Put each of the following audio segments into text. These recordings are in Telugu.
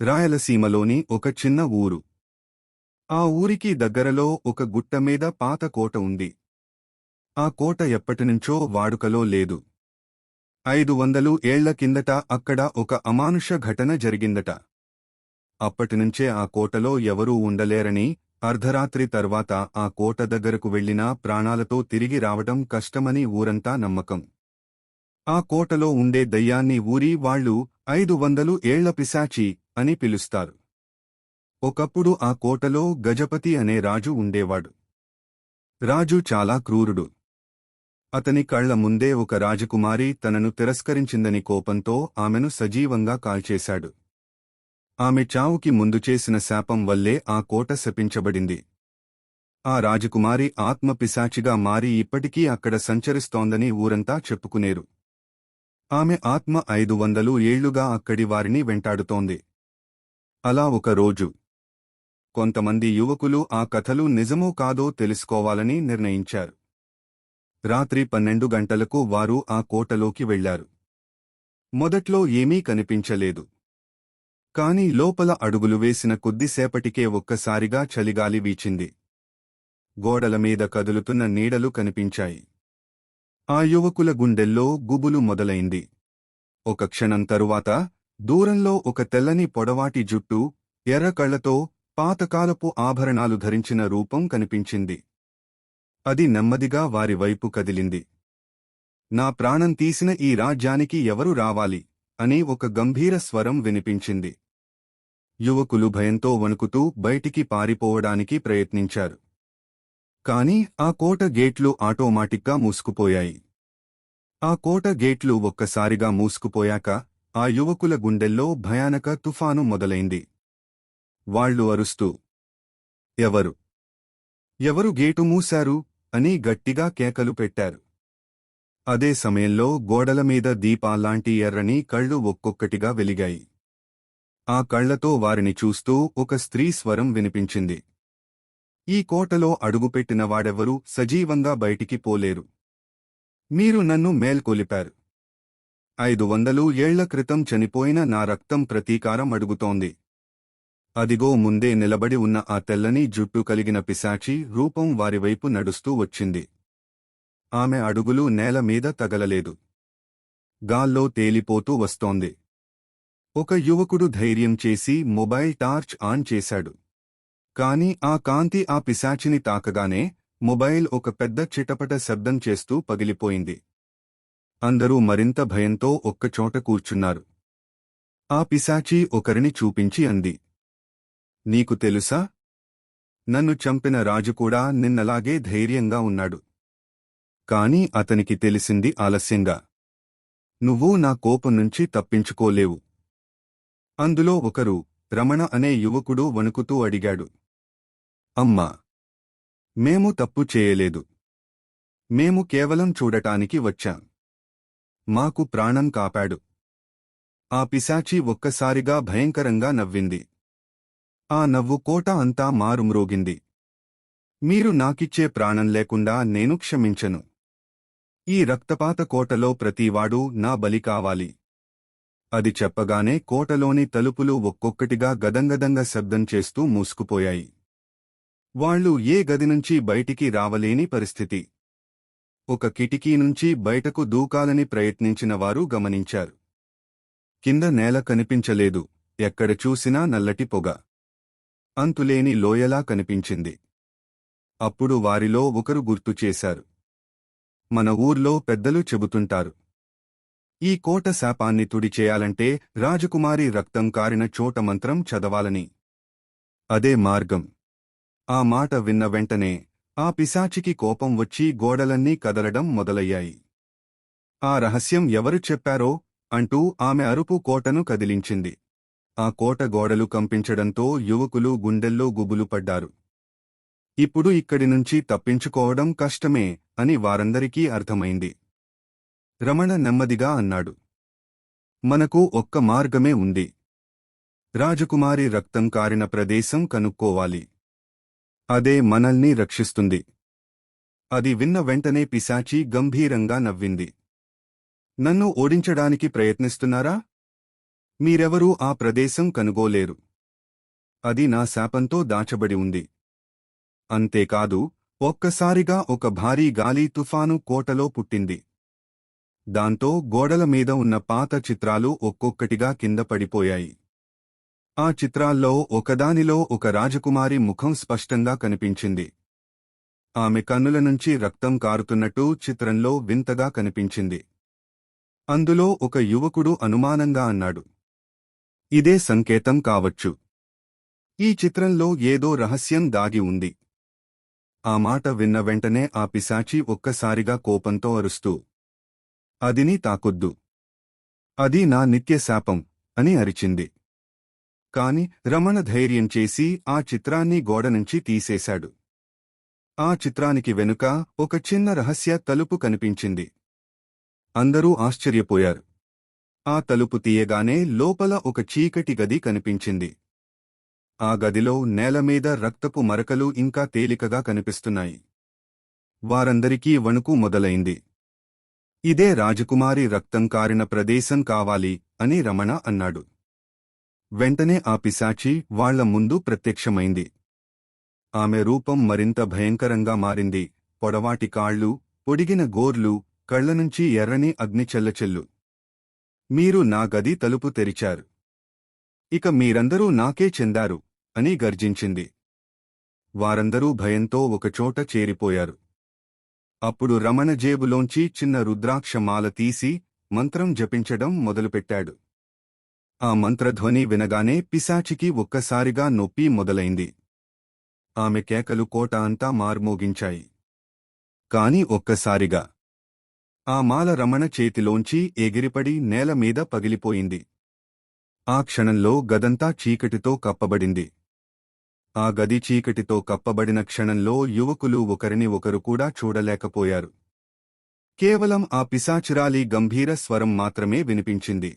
రాయలసీమలోని ఒక చిన్న ఊరు. ఆ ఊరికి దగ్గరలో ఒక గుట్టమీద పాత కోట ఉంది. ఆ కోట ఎప్పటినుంచో వాడుకలో లేదు. 500 ఏళ్ల కిందట అక్కడ ఒక అమానుష ఘటన జరిగిందట. అప్పటినుంచే ఆ కోటలో ఎవరూ ఉండలేరని, అర్ధరాత్రి తర్వాత ఆ కోట దగ్గరకు వెళ్లినా ప్రాణాలతో తిరిగి రావడం కష్టమని ఊరంతా నమ్మకం. ఆ కోటలో ఉండే దయ్యాన్ని ఊరి వాళ్ళు 500 ఏళ్ల పిశాచి అని పిలుస్తారు. ఒకప్పుడు ఆ కోటలో గజపతి అనే రాజు ఉండేవాడు. రాజు చాలా క్రూరుడు. అతని కళ్ల ముందే ఒక రాజకుమారి తనను తిరస్కరించిందని కోపంతో ఆమెను సజీవంగా కాల్చేశాడు. ఆమె చావుకి ముందు చేసిన శాపం వల్లే ఆ కోట శపించబడింది. ఆ రాజకుమారి ఆత్మ పిశాచిగా మారి ఇప్పటికీ అక్కడ సంచరిస్తోందని ఊరంతా చెప్పుకునేరు. ఆమె ఆత్మ 500 ఏళ్లుగా అక్కడి వారిని వెంటాడుతోంది. అలా ఒక రోజు కొంతమంది యువకులు ఆ కథలు నిజమో కాదో తెలుసుకోవాలని నిర్ణయించారు. రాత్రి 12 గంటలకు వారు ఆ కోటలోకి వెళ్లారు. మొదట్లో ఏమీ కనిపించలేదు. కాని లోపల అడుగులు వేసిన కొద్దిసేపటికే ఒక్కసారిగా చలిగాలి వీచింది. గోడల మీద కదులుతున్న నీడలు కనిపించాయి. ఆ యువకుల గుండెల్లో గుబులు మొదలైంది. ఒక క్షణం తరువాత దూరంలో ఒక తెల్లని పొడవాటి జుట్టు, ఎర్ర కళ్లతో, పాతకాలపు ఆభరణాలు ధరించిన రూపం కనిపించింది. అది నెమ్మదిగా వారి వైపు కదిలింది. నా ప్రాణం తీసిన ఈ రాజ్యానికి ఎవరు రావాలి అని ఒక గంభీర స్వరం వినిపించింది. యువకులు భయంతో వణుకుతూ బయటికి పారిపోవడానికి ప్రయత్నించారు. కాని ఆ కోట గేట్లు ఆటోమాటిక్గా మూసుకుపోయాయి. ఆ కోట గేట్లు ఒక్కసారిగా మూసుకుపోయాక ఆ యువకుల గుండెల్లో భయానక తుఫాను మొదలైంది. వాళ్లు అరుస్తూ, ఎవరు ఎవరు గేటు మూశారు అని గట్టిగా కేకలు పెట్టారు. అదే సమయంలో గోడలమీద దీపాల్లాంటి ఎర్రని కళ్ళు ఒక్కొక్కటిగా వెలిగాయి. ఆ కళ్లతో వారిని చూస్తూ ఒక స్త్రీ స్వరం వినిపించింది. ఈ కోటలో అడుగుపెట్టిన వాడెవరూ సజీవంగా బయటికి పోలేరు. మీరు నన్ను మేల్కొలిపారు. 500 ఏళ్ల క్రితం చనిపోయిన నా రక్తం ప్రతీకారం అడుగుతోంది. అదిగో ముందే నిలబడి ఉన్న ఆ తెల్లని జుట్టు కలిగిన పిశాచి రూపం వారివైపు నడుస్తూ వచ్చింది. ఆమె అడుగులు నేల మీద తగలలేదు. గాల్లో తేలిపోతూ వస్తోంది. ఒక యువకుడు ధైర్యం చేసి మొబైల్ టార్చ్ ఆన్ చేశాడు. కాని ఆ కాంతి ఆ పిశాచిని తాకగానే మొబైల్ ఒక పెద్ద చిటపట శబ్దం చేస్తూ పగిలిపోయింది. అందరూ మరింత భయంతో ఒక్కచోట కూర్చున్నారు. ఆ పిశాచి ఒకరిని చూపించి అంది, నీకు తెలుసా? నన్ను చంపిన రాజు కూడా నిన్నలాగే ధైర్యంగా ఉన్నాడు. కాని అతనికి తెలిసింది ఆలస్యంగా. నువ్వు నా కోపం నుంచి తప్పించుకోలేవు. అందులో ఒకరు, రమణ అనే యువకుడు వణుకుతూ అడిగాడు, అమ్మా, మేము తప్పు చేయలేదు. మేము కేవలం చూడటానికి వచ్చాం. మాకు ప్రాణం కాపాడు. ఆ పిశాచి ఒక్కసారిగా భయంకరంగా నవ్వింది. ఆ నవ్వు కోట అంతా మారుమ్రోగింది. మీరు నాకిచ్చే ప్రాణం లేకుండా నేను క్షమించను. ఈ రక్తపాత కోటలో ప్రతివాడూ నా బలి కావాలి. అది చెప్పగానే కోటలోని తలుపులు ఒక్కొక్కటిగా గదంగదంగ శబ్దం చేస్తూ మూసుకుపోయాయి. వాళ్లు ఏ గది నుంచి బయటికి రావలేని పరిస్థితి. ఒక కిటికీ నుంచి బయటకు దూకాలని ప్రయత్నించిన వారు గమనించారు. కింద నేల కనిపించలేదు. ఎక్కడ చూసినా నల్లటి పొగ. అంతులేని లోయలా కనిపించింది. అప్పుడు వారిలో ఒకరు గుర్తుచేశారు, మన ఊర్లో పెద్దలు చెబుతుంటారు, ఈ కోట శాపాన్ని తుడిచేయాలంటే రాజకుమారి రక్తం కారిన చోట మంత్రం చదవాలని. అదే మార్గం. ఆ మాట విన్న వెంటనే ఆ పిశాచికి కోపం వచ్చి గోడలన్నీ కదలడం మొదలయ్యాయి. ఆ రహస్యం ఎవరు చెప్పారో అంటూ ఆమె అరుపు కోటను కదిలించింది. ఆ కోట గోడలు కంపించడంతో యువకులు గుండెల్లో గుబులు పడ్డారు. ఇప్పుడు ఇక్కడి నుంచి తప్పించుకోవడం కష్టమే అని వారందరికీ అర్థమైంది. రమణ నెమ్మదిగా అన్నాడు, మనకు ఒక్క మార్గమే ఉంది. రాజకుమారి రక్తం కారిన ప్రదేశం కనుక్కోవాలి. అదే మనల్ని రక్షిస్తుంది. అది విన్న వెంటనే పిశాచి గంభీరంగా నవ్వింది. నన్ను ఓడించడానికి ప్రయత్నిస్తున్నారా? మీరెవరూ ఆ ప్రదేశం కనుగోలేరు. అది నా శాపంతో దాచబడి ఉంది. అంతేకాదు, ఒక్కసారిగా ఒక భారీ గాలి తుఫాను కోటలో పుట్టింది. దాంతో గోడల మీద ఉన్న పాత చిత్రాలు ఒక్కొక్కటిగా కింద పడిపోయాయి. ఆ చిత్రాల్లో ఒకదానిలో ఒక రాజకుమారి ముఖం స్పష్టంగా కనిపించింది. ఆమె కన్నుల నుంచి రక్తం కారుతున్నట్టు చిత్రంలో వింతగా కనిపించింది. అందులో ఒక యువకుడు అనుమానంగా అన్నాడు, ఇదే సంకేతం కావచ్చు. ఈ చిత్రంలో ఏదో రహస్యం దాగి ఉంది. ఆ మాట విన్న వెంటనే ఆ పిశాచి ఒక్కసారిగా కోపంతో అరుస్తూ, అదిని తాకొద్దు. అది నా నిత్య శాపం అని అరిచింది. కాని రమణ ధైర్యం చేసి ఆ చిత్రాన్ని గోడనుంచి తీసేశాడు. ఆ చిత్రానికి వెనుక ఒక చిన్న రహస్య తలుపు కనిపించింది. అందరూ ఆశ్చర్యపోయారు. ఆ తలుపు తీయగానే లోపల ఒక చీకటి గది కనిపించింది. ఆ గదిలో నేలమీద రక్తపు మరకలు ఇంకా తేలికగా కనిపిస్తున్నాయి. వారందరికీ వణుకు మొదలైంది. ఇదే రాజకుమారి రక్తం కారిన ప్రదేశం కావాలి అని రమణ అన్నాడు. వెంటనే ఆ పిశాచి వాళ్ల ముందు ప్రత్యక్షమైంది. ఆమె రూపం మరింత భయంకరంగా మారింది. పొడవాటి కాళ్ళు, పొడిగిన గోర్లు, కళ్లనుంచి ఎర్రని అగ్ని చెల్లచెల్లు. మీరు నా గది తలుపు తెరిచారు. ఇక మీరందరూ నాకే చెందారు అని గర్జించింది. వారందరూ భయంతో ఒకచోట చేరిపోయారు. అప్పుడు రమణ జేబులోంచి చిన్న రుద్రాక్ష మాల తీసి మంత్రం జపించడం మొదలుపెట్టాడు. ఆ మంత్రధ్వని వినగానే పిశాచికి ఒక్కసారిగా నొప్పి మొదలైంది. ఆమె కేకలు కోట అంతా మార్మోగించాయి. కాని ఒక్కసారిగా ఆ మాల రమణ చేతిలోంచి ఎగిరిపడి నేలమీద పగిలిపోయింది. ఆ క్షణంలో గదంతా చీకటితో కప్పబడింది. ఆ గది చీకటితో కప్పబడిన క్షణంలో యువకులు ఒకరిని ఒకరు కూడా చూడలేకపోయారు. కేవలం ఆ పిశాచిరాలి గంభీర స్వరం మాత్రమే వినిపించింది.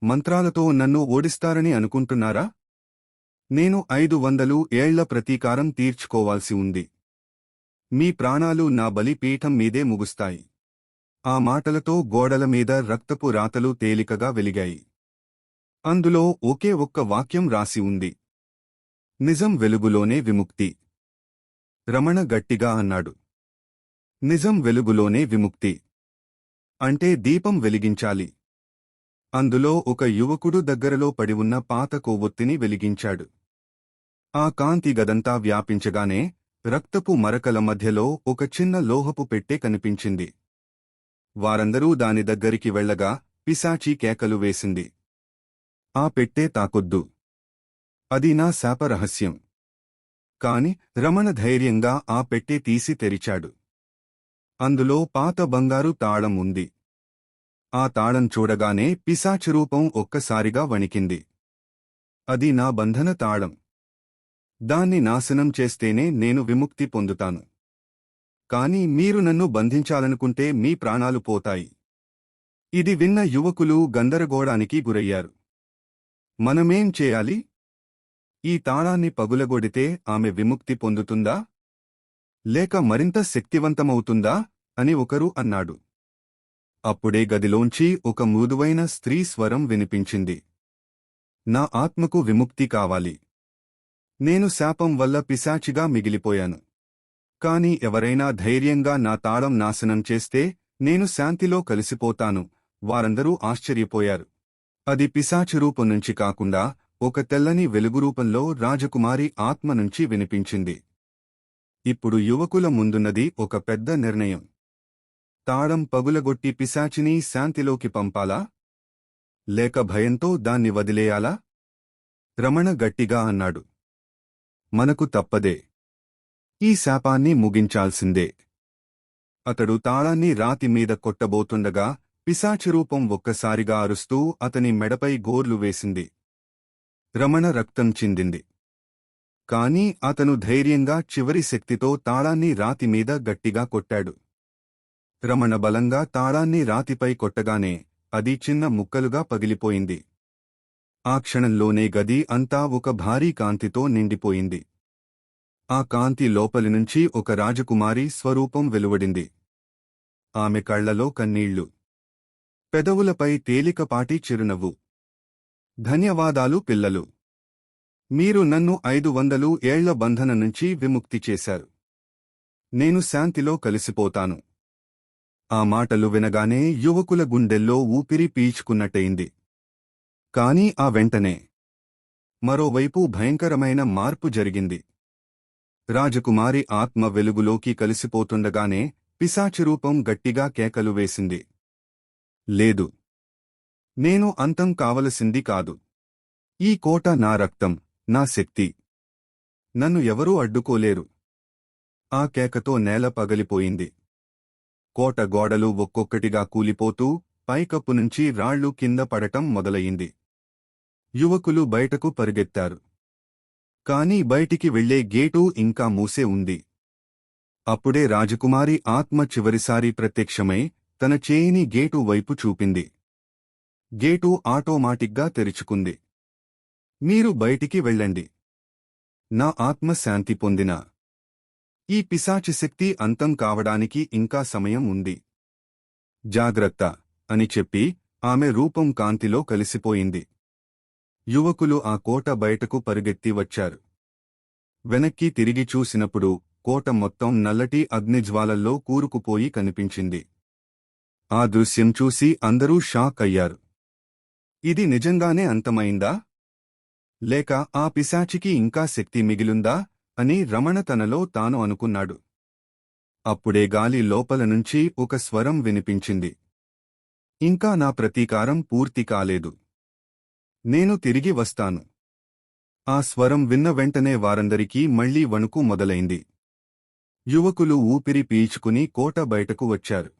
మంత్రాలతో నన్ను ఓడిస్తారని అనుకుంటున్నారా? నేను 500 ఏళ్ల ప్రతీకారం తీర్చుకోవాల్సి ఉంది. మీ ప్రాణాలు నా బలిపీఠం మీదే ముగుస్తాయి. ఆ మాటలతో గోడల మీద రక్తపు రాతలు తేలికగా వెలిగాయి. అందులో ఒకే ఒక్క వాక్యం రాసి ఉంది, నిజం వెలుగులోనే విముక్తి. రమణ గట్టిగా అన్నాడు, నిజం వెలుగులోనే విముక్తి అంటే దీపం వెలిగించాలి. అందులో ఒక యువకుడు దగ్గరలో పడి ఉన్న పాత కొవ్వొత్తిని వెలిగించాడు. ఆ కాంతి గదంతా వ్యాపించగానే రక్తపు మరకల మధ్యలో ఒక చిన్న లోహపు పెట్టె కనిపించింది. వారందరూ దాని దగ్గరికి వెళ్లగా పిశాచి కేకలు వేసింది, ఆ పెట్టె తాకొద్దు. అది నా శాపరహస్యం. కాని రమణ ధైర్యంగా ఆ పెట్టె తీసి తెరిచాడు. అందులో పాత బంగారు తాళం ఉంది. ఆ తాళం చూడగానే పిశాచి రూపం ఒక్కసారిగా వణికింది. అది నా బంధన తాళం. దాన్ని నాశనం చేస్తేనే నేను విముక్తి పొందుతాను. కాని మీరు నన్ను బంధించాలనుకుంటే మీ ప్రాణాలు పోతాయి. ఇది విన్న యువకులు గందరగోళానికి గురయ్యారు. మనమేం చేయాలి? ఈ తాళాన్ని పగులగొడితే ఆమె విముక్తి పొందుతుందా? లేక మరింత శక్తివంతమవుతుందా అని ఒకరు అన్నాడు. అప్పుడే గదిలోంచి ఒక మృదువైన స్త్రీ స్వరం వినిపించింది, నా ఆత్మకు విముక్తి కావాలి. నేను శాపం వల్ల పిశాచిగా మిగిలిపోయాను. కాని ఎవరైనా ధైర్యంగా నా తాళం నాశనం చేస్తే నేను శాంతిలో కలిసిపోతాను. వారందరూ ఆశ్చర్యపోయారు. అది పిశాచి రూపం నుంచి కాకుండా ఒక తెల్లని వెలుగు రూపంలో రాజకుమారి ఆత్మ నుంచి వినిపించింది. ఇప్పుడు యువకుల ముందున్నది ఒక పెద్ద నిర్ణయం. తాళం పగులగొట్టి పిశాచిని శాంతిలోకి పంపాలా? లేక భయంతో దాన్ని వదిలేయాలా? రమణ గట్టిగా అన్నాడు, మనకు తప్పదే. ఈ శాపాన్ని ముగించాల్సిందే. అతడు తాళాన్ని రాతి మీద కొట్టబోతుండగా పిశాచి రూపం ఒక్కసారిగా అరుస్తూ అతని మెడపై గోర్లు వేసింది. రమణ రక్తం చిందింది. కాని అతను ధైర్యంగా చివరి శక్తితో తాళాన్ని రాతి మీద గట్టిగా కొట్టాడు. రమణ బలంగా తాళాన్ని రాతిపై కొట్టగానే అది చిన్న ముక్కలుగా పగిలిపోయింది. ఆ క్షణంలోనే గది అంతా ఒక భారీ కాంతితో నిండిపోయింది. ఆ కాంతి లోపలి నుంచి ఒక రాజకుమారి స్వరూపం వెలువడింది. ఆమె కళ్లలో కన్నీళ్లు, పెదవులపై తేలికపాటి చిరునవ్వు. ధన్యవాదాలు పిల్లలు. మీరు నన్ను 500 ఏళ్ల బంధన నుంచి విముక్తి చేశారు. నేను శాంతిలో కలిసిపోతాను. ఆ మాటలు వినగానే యువకుల గుండెల్లో ఊపిరి పీల్చుకున్నట్టయింది. కాని ఆ వెంటనే మరోవైపు భయంకరమైన మార్పు జరిగింది. రాజకుమారి ఆత్మ వెలుగులోకి కలిసిపోతుండగానే పిశాచిరూపం గట్టిగా కేకలు వేసింది. లేదు, నేను అంతం కావలసింది కాదు. ఈ కోట నా రక్తం, నా శక్తి. నన్ను ఎవరూ అడ్డుకోలేరు. ఆ కేకతో నేల పగలిపోయింది. కోట గోడలు ఒక్కొక్కటిగా కూలిపోతూ పైకప్పు నుంచి రాళ్లు కింద పడటం మొదలయింది. యువకులు బయటకు పరుగెత్తారు. కాని బయటికి వెళ్లే గేటు ఇంకా మూసే ఉంది. అప్పుడే రాజకుమారి ఆత్మ చివరిసారి ప్రత్యక్షమై తన చేయిని గేటు వైపు చూపింది. గేటు ఆటోమాటిక్గా తెరుచుకుంది. మీరు బయటికి వెళ్ళండి. నా ఆత్మ శాంతి పొందినా ఈ పిశాచి శక్తి అంతం కావడానికి ఇంకా సమయం ఉంది. జాగ్రత్త అని చెప్పి ఆమె రూపం కాంతిలో కలిసిపోయింది. యువకులు ఆ కోట బయటకు పరుగెత్తి వచ్చారు. వెనక్కి తిరిగి చూసినప్పుడు కోట మొత్తం నల్లటి అగ్నిజ్వాలల్లో కూరుకుపోయి కనిపించింది. ఆ దృశ్యం చూసి అందరూ షాక్ అయ్యారు. ఇది నిజంగానే అంతమైందా? లేక ఆ పిశాచికి ఇంకా శక్తి మిగిలుందా అని రమణ తనలో తాను అనుకున్నాడు. అప్పుడే గాలి లోపల నుంచి ఒక స్వరం వినిపించింది. ఇంకా నా ప్రతీకారం పూర్తి కాలేదు. నేను తిరిగి వస్తాను. ఆ స్వరం విన్న వెంటనే వారందరికీ మళ్లీ వణుకు మొదలైంది. యువకులు ఊపిరి పీల్చుకుని కోట బయటకు వచ్చారు.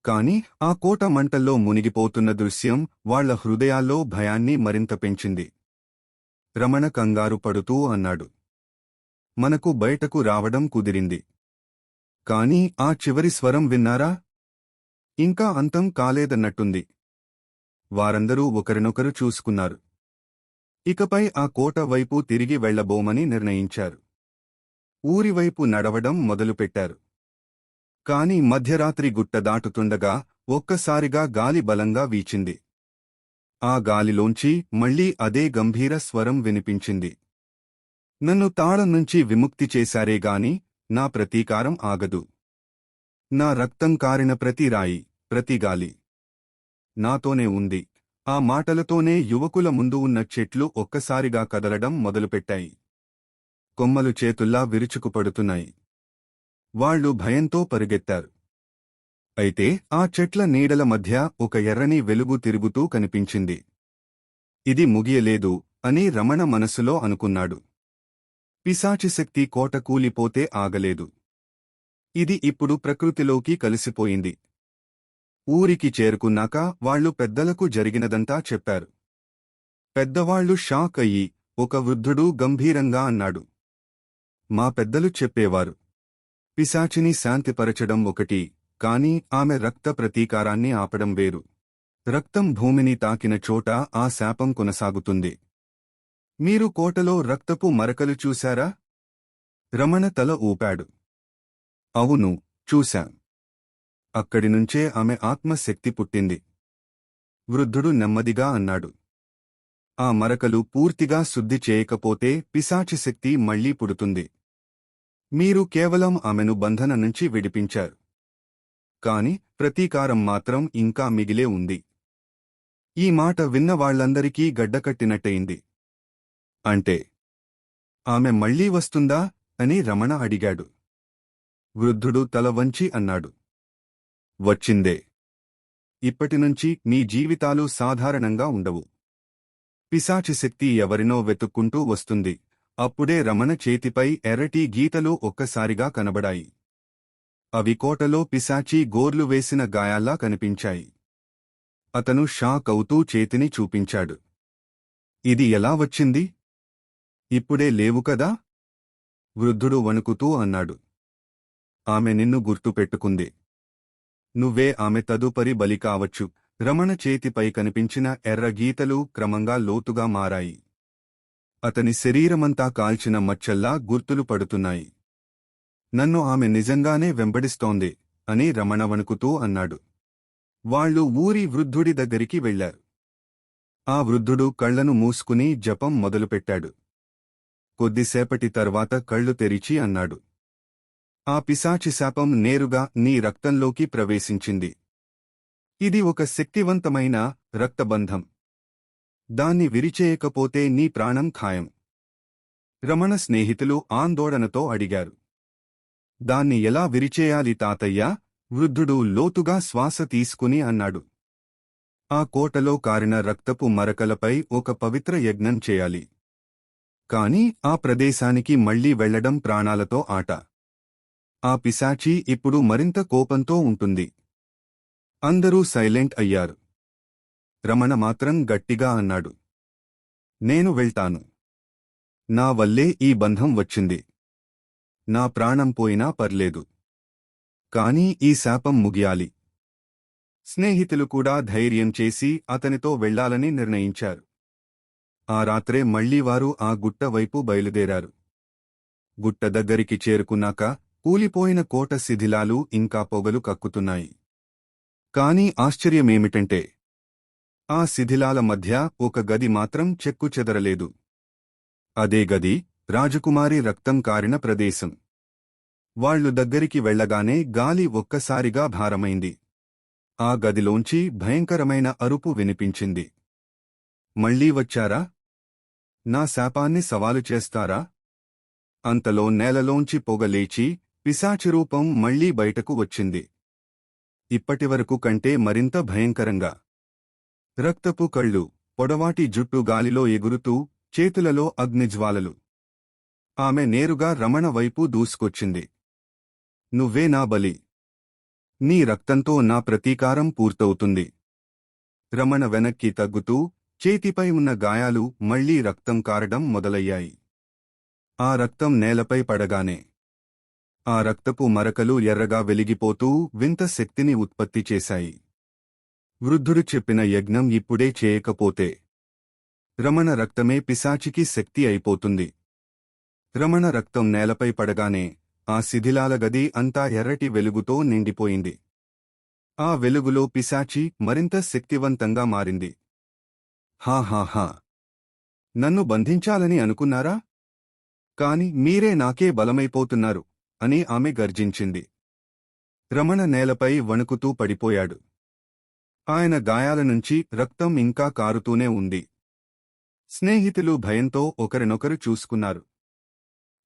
కాని ఆ కోట మంటల్లో మునిగిపోతున్న దృశ్యం వాళ్ల హృదయాల్లో భయాన్ని మరింత పెంచింది. రమణ కంగారు పడుతూ అన్నాడు, మనకు బయటకు రావడం కుదిరింది. కాని ఆ చివరి స్వరం విన్నారా? ఇంకా అంతం కాలేదన్నట్టుంది. వారందరూ ఒకరినొకరు చూసుకున్నారు. ఇకపై ఆ కోట వైపు తిరిగి వెళ్లబోమని నిర్ణయించారు. ఊరివైపు నడవడం మొదలుపెట్టారు. కాని మధ్యరాత్రి గుట్ట దాటుతుండగా ఒక్కసారిగా గాలి బలంగా వీచింది. ఆ గాలిలోంచి మళ్లీ అదే గంభీర స్వరం వినిపించింది. నన్ను తాళం నుంచి విముక్తి చేశారేగాని నా ప్రతీకారం ఆగదు. నా రక్తం కారిన ప్రతి రాయి, ప్రతి గాలి నాతోనే ఉంది. ఆ మాటలతోనే యువకుల ముందు ఉన్న చెట్లు ఒక్కసారిగా కదలడం మొదలుపెట్టాయి. కొమ్మలు చేతుల్లా విరుచుకుపడుతున్నాయి. వాళ్లు భయంతో పరుగెత్తారు. అయితే ఆ చెట్ల నీడల మధ్య ఒక ఎర్రని వెలుగు తిరుగుతూ కనిపించింది. ఇది ముగియలేదు అని రమణ మనసులో అనుకున్నాడు. పిశాచిశక్తి కోట కూలిపోతే ఆగలేదు. ఇది ఇప్పుడు ప్రకృతిలోకి కలిసిపోయింది. ఊరికి చేరుకున్నాక వాళ్లు పెద్దలకు జరిగినదంతా చెప్పారు. పెద్దవాళ్లు షాక్ అయ్యి ఒక వృద్ధుడు గంభీరంగా అన్నాడు, మా పెద్దలు చెప్పేవారు, పిశాచిని శాంతిపరచడం ఒకటి, కాని ఆమె రక్త ప్రతీకారాన్ని ఆపడం వేరు. రక్తం భూమిని తాకిన చోట ఆ శాపం కొనసాగుతుంది. మీరు కోటలో రక్తపు మరకలు చూశారా? రమణ తల ఊపాడు. అవును, చూశాం. అక్కడినుంచే ఆమె ఆత్మశక్తి పుట్టింది. వృద్ధుడు నెమ్మదిగా అన్నాడు. ఆ మరకలు పూర్తిగా శుద్ధి చేయకపోతే పిశాచిశక్తి మళ్లీ పుడుతుంది. మీరు కేవలం ఆమెను బంధన నుంచి విడిపించారు. కాని ప్రతీకారం మాత్రం ఇంకా మిగిలే ఉంది. ఈ మాట విన్న వాళ్లందరికీ గడ్డకట్టినట్టయింది. అంటే ఆమె మళ్లీ వస్తుందా అని రమణ అడిగాడు. వృద్ధుడు తల వంచి అన్నాడు, వచ్చిందే. ఇప్పటినుంచి మీ జీవితాలు సాధారణంగా ఉండవు. పిశాచిశక్తి ఎవరినో వెతుక్కుంటూ వస్తుంది. అప్పుడే రమణ చేతిపై ఎర్రటి గీతలు ఒక్కసారిగా కనబడాయి. అవి కోటలో పిశాచి గోర్లు వేసిన గాయాల్లా కనిపించాయి. అతను షాక్ అవుతూ చేతిని చూపించాడు. ఇది ఎలా వచ్చింది? ఇప్పుడే లేవు కదా? వృద్ధుడు వణుకుతూ అన్నాడు. ఆమె నిన్ను గుర్తుపెట్టుకుంది. నువ్వే ఆమె తదుపరి బలి కావచ్చు. రమణ చేతిపై కనిపించిన ఎర్ర గీతలు క్రమంగా లోతుగా మారాయి. అతని శరీరమంతా కాల్చిన మచ్చల్లా గుర్తులు పడుతున్నాయి. నన్ను ఆమె నిజంగానే వెంబడిస్తోంది అని రమణ వణుకుతూ అన్నాడు. వాళ్లు ఊరి వృద్ధుడి దగ్గరికి వెళ్లారు. ఆ వృద్ధుడు కళ్లను మూసుకుని జపం మొదలుపెట్టాడు. కొద్దిసేపటి తర్వాత కళ్ళు తెరిచి అన్నాడు. ఆ పిశాచి శాపం నేరుగా నీ రక్తంలోకి ప్రవేశించింది. ఇది ఒక శక్తివంతమైన రక్తబంధం. దాన్ని విరిచేయకపోతే నీ ప్రాణం ఖాయం. రమణ స్నేహితులు ఆందోళనతో అడిగారు. దాన్ని ఎలా విరిచేయాలి తాతయ్యా? వృద్ధుడు లోతుగా శ్వాస తీసుకుని అన్నాడు. ఆ కోటలో కారిన రక్తపు మరకలపై ఒక పవిత్ర యజ్ఞం చేయాలి. కాని ఆ ప్రదేశానికి మళ్లీ వెళ్లడం ప్రాణాలతో ఆట. ఆ పిశాచి ఇప్పుడు మరింత కోపంతో ఉంటుంది. అందరూ సైలెంట్ అయ్యారు. రమణ మాత్రం గట్టిగా అన్నాడు. నేను వెళ్తాను. నా వల్లే ఈ బంధం వచ్చింది. నా ప్రాణం పోయినా పర్లేదు. కాని ఈ శాపం ముగియాలి. స్నేహితులు కూడా ధైర్యం చేసి అతనితో వెళ్లాలని నిర్ణయించారు. ఆ రాత్రే మళ్లీ వారు ఆ గుట్ట వైపు బయలుదేరారు. గుట్ట దగ్గరికి చేరుకున్నాక కూలిపోయిన కోట శిథిలాలు ఇంకా పొగలు కక్కుతున్నాయి. కాని ఆశ్చర్యమేమిటంటే ఆ శిథిలాల మధ్య ఒక గది మాత్రం చెక్కుచెదరలేదు. అదే గది రాజకుమారి రక్తం కారిన ప్రదేశం. వాళ్లు దగ్గరికి వెళ్లగానే గాలి ఒక్కసారిగా భారమైంది. ఆ గదిలోంచి భయంకరమైన అరుపు వినిపించింది. మళ్లీ వచ్చారా? నా శాపాన్ని సవాలు చేస్తారా? అంతలో నేలలోంచి పొగ లేచి పిశాచిరూపం మళ్లీ బయటకు వచ్చింది. ఇప్పటివరకు కంటే మరింత భయంకరంగా. రక్తపు కళ్ళు, పొడవాటి జుట్టు గాలిలో ఎగురుతూ, చేతులలో అగ్నిజ్వాలలు. ఆమె నేరుగా రమణ వైపు దూసుకొచ్చింది. నువ్వే నా బలి. నీ రక్తంతో నా ప్రతీకారం పూర్తవుతుంది. రమణ వెనక్కి తగ్గుతూ, చేతిపై ఉన్న గాయాలు మళ్లీ రక్తం కారడం మొదలయ్యాయి. ఆ రక్తం నేలపై పడగానే ఆ రక్తపు మరకలు ఎర్రగా వెలిగిపోతూ వింత శక్తిని ఉత్పత్తి చేశాయి. వృద్ధుడు చెప్పిన యజ్ఞం ఇప్పుడే చేయకపోతే రమణ రక్తమే పిశాచికి శక్తి అయిపోతుంది. రమణ రక్తం నేలపై పడగానే ఆ శిథిలాల గది అంతా ఎర్రటి వెలుగుతో నిండిపోయింది. ఆ వెలుగులో పిశాచి మరింత శక్తివంతంగా మారింది. హాహాహా! నన్ను బంధించాలని అనుకున్నారా? కాని మీరే నాకే బలమైపోతున్నారు అని ఆమె గర్జించింది. రమణ నేలపై వణుకుతూ పడిపోయాడు. ఆయన గాయాల నుంచి రక్తం ఇంకా కారుతూనే ఉంది. స్నేహితులు భయంతో ఒకరినొకరు చూసుకున్నారు.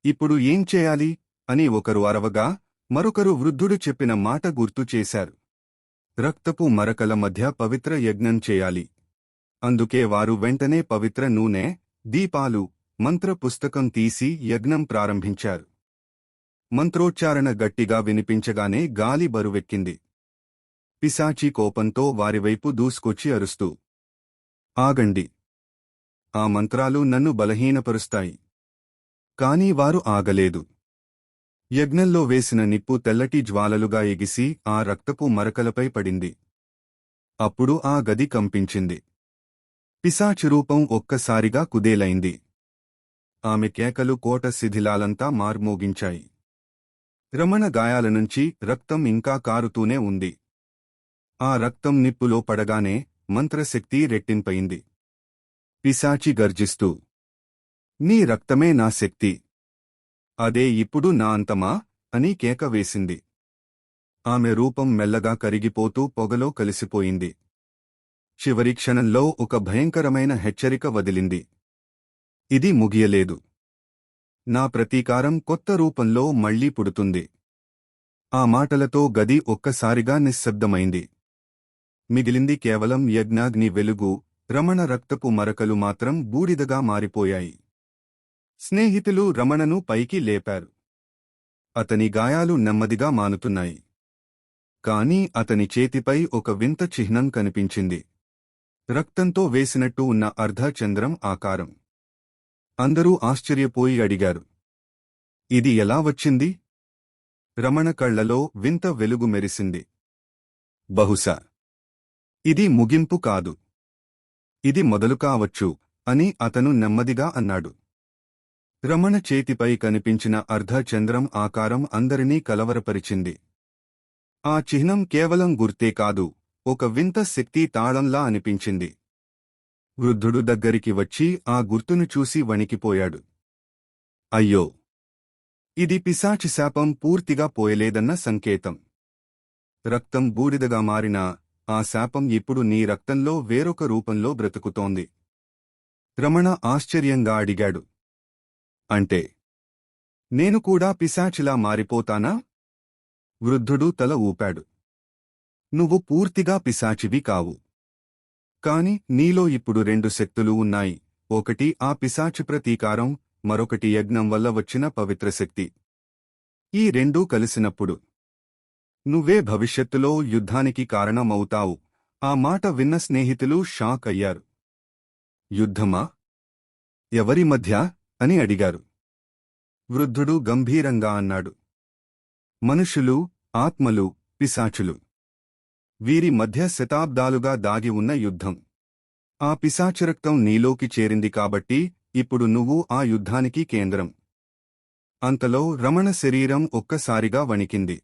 ఇప్పుడు ఏం చేయాలి అని ఒకరు అరవగా, మరొకరు వృద్ధుడు చెప్పిన మాట గుర్తు చేశారు. రక్తపు మరకల మధ్య పవిత్ర యజ్ఞం చేయాలి. అందుకే వారు వెంటనే పవిత్ర నూనె, దీపాలు, మంత్ర పుస్తకం తీసి యజ్ఞం ప్రారంభించారు. మంత్రోచ్చారణ గట్టిగా వినిపించగానే గాలి బరువెక్కింది. పిశాచి కోపంతో వారివైపు దూసుకొచ్చి అరుస్తూ, ఆగండి! ఆ మంత్రాలు నన్ను బలహీనపరుస్తాయి. కాని వారు ఆగలేదు. యజ్ఞంలో వేసిన నిప్పు తెల్లటి జ్వాలలుగా ఎగిసి ఆ రక్తపు మరకలపై పడింది. అప్పుడు ఆ గది కంపించింది. పిశాచి రూపం ఒక్కసారిగా కుదేలైంది. ఆమె కేకలు కోట శిథిలాలంతా మార్మోగించాయి. రమణ గాయాల నుంచి రక్తం ఇంకా కారుతూనే ఉంది. ఆ రక్తం నిప్పులో పడగానే మంత్రశక్తి రెట్టింపయింది. పిశాచి గర్జిస్తూ, నీ రక్తమే నా శక్తి. అదే ఇప్పుడు నా అంతమా అని కేక వేసింది. ఆమె రూపం మెల్లగా కరిగిపోతూ పొగలో కలిసిపోయింది. చివరి క్షణంలో ఒక భయంకరమైన హెచ్చరిక వదిలింది. ఇది ముగియలేదు. నా ప్రతీకారం కొత్త రూపంలో మళ్లీ పుడుతుంది. ఆ మాటలతో గది ఒక్కసారిగా నిశ్శబ్దమైంది. మిగిలింది కేవలం యజ్ఞాగ్ని వెలుగు. రమణ రక్తపు మరకలు మాత్రం బూడిదగా మారిపోయాయి. స్నేహితులు రమణను పైకి లేపారు. అతని గాయాలు నెమ్మదిగా మానుతున్నాయి. కాని అతని చేతిపై ఒక వింత చిహ్నం కనిపించింది. రక్తంతో వేసినట్టు ఉన్న అర్ధచంద్రం ఆకారం. అందరూ ఆశ్చర్యపోయి అడిగారు, ఇది ఎలా వచ్చింది? రమణ కళ్లలో వింత వెలుగు మెరిసింది. బహుశా ఇది ముగింపు కాదు, ఇది మొదలు కావచ్చు అని అతను నెమ్మదిగా అన్నాడు. రమణ చేతిపై కనిపించిన అర్ధచంద్రం ఆకారం అందరినీ కలవరపరిచింది. ఆ చిహ్నం కేవలం గుర్తే కాదు, ఒక వింత శక్తి తాళంలా అనిపించింది. వృద్ధుడు దగ్గరికి వచ్చి ఆ గుర్తును చూసి వణికిపోయాడు. అయ్యో! ఇది పిశాచి శాపం పూర్తిగా పోయలేదన్న సంకేతం. రక్తం బూడిదగా మారినా ఆ శాపం ఇప్పుడు నీ రక్తంలో వేరొక రూపంలో బ్రతుకుతోంది. రమణ ఆశ్చర్యంగా అడిగాడు. అంటే నేను కూడా పిశాచిలా మారిపోతానా? వృద్ధుడు తల ఊపాడు. నువ్వు పూర్తిగా పిశాచివి కావు. కాని నీలో ఇప్పుడు రెండు శక్తులు ఉన్నాయి. ఒకటి ఆ పిశాచి ప్రతీకారం, మరొకటి యజ్ఞం వల్ల వచ్చిన పవిత్ర శక్తి. ఈ రెండూ కలిసినప్పుడు నువ్వే భవిష్యత్తులో యుద్ధానికి కారణమవుతావు. ఆ మాట విన్న స్నేహితులు షాక్ అయ్యారు. యుద్ధమా? ఎవరి మధ్య? అని అడిగారు. వృద్ధుడు గంభీరంగా అన్నాడు. మనుషులు, ఆత్మలు, పిశాచులు. వీరి మధ్య శతాబ్దాలుగా దాగి ఉన్న యుద్ధం. ఆ పిశాచరక్తం నీలోకి చేరింది కాబట్టి ఇప్పుడు నువ్వు ఆ యుద్ధానికి కేంద్రం. అంతలో రమణ శరీరం ఒక్కసారిగా వణికింది.